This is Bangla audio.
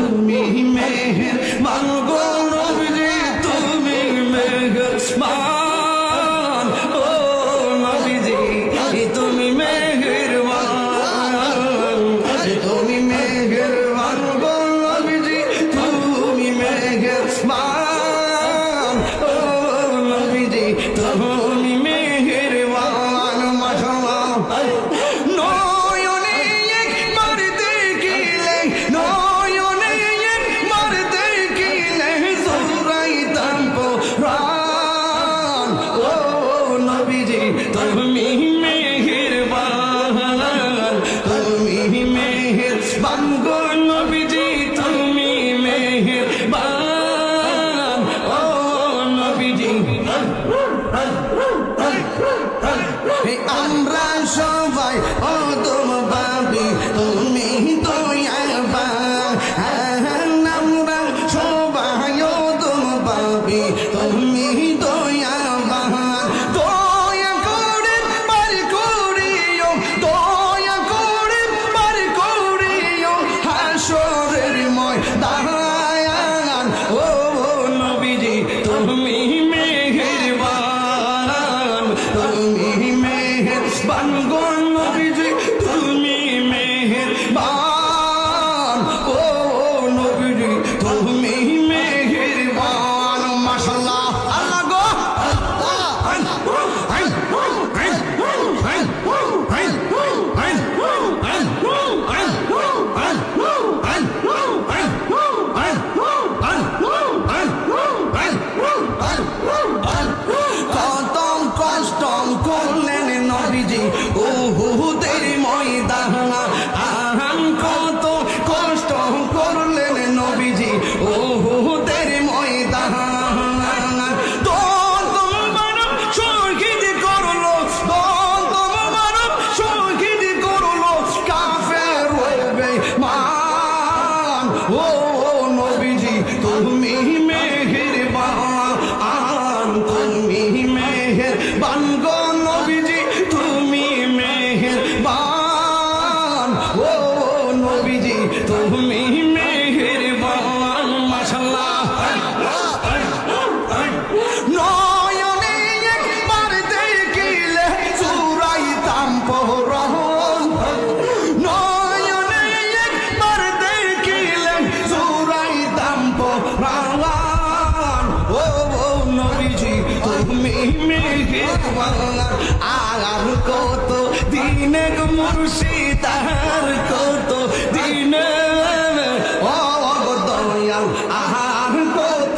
তুমি মেহেরবান গো নবীজি তুমি মেহেরবান ও নবীজি তুমি মেহেরবান তুমি মেহেরবান গো নবীজি তুমি মেহেরবান ও নবীজি তুমি মেহেরবান মাশাআল্লাহ নয়নে একবার দেখিলে নয়নে একবার দেখিলে জুরাইতাম পরাণ ও নবীজি তুমি মেহেরবান তুমি মেহেরবান গো নবীজি তুমি মেহেরবান ও নবীজি আমরা সবাই অদম ভাবি তুমি দয়াবান আমরা সবাই অদম ভাবি তুমি দয়াবান দয়া করে পার করিও দয়া করে পার করিও হাসরের ময়দান ও নবীজি তুমি মেহেরবান তুমি মেহেরবান গো নবীজি তুমি মেহেরবান ও নবীজি তুমি মেহেরবান মাশাআল্লাহ আল্লাহ গো কত কষ্ট করলেন নবীজি উহুদের ময়দান কত কষ্ট করলেন নবীজি উহুদের ময়দান শহীদ করলো শহীদ করলো কাফের বেঈমান ও নবীজি তুমি মেহেরবান তুমি মেহেরবান গো নবীজি তুমি মেহেরবান ও নবীজি তুমি মেহেরবান মাশাআল্লাহ নয়নে একবার দেখিলে জুরাইতাম পরাণ নয়নে একবার দেখিলে জুরাইতাম পরাণ ও নবীজি তুমি মেহেরবান আর কত দিনে মুর্শিদ আর কত দিনে ও দয়াল আর কত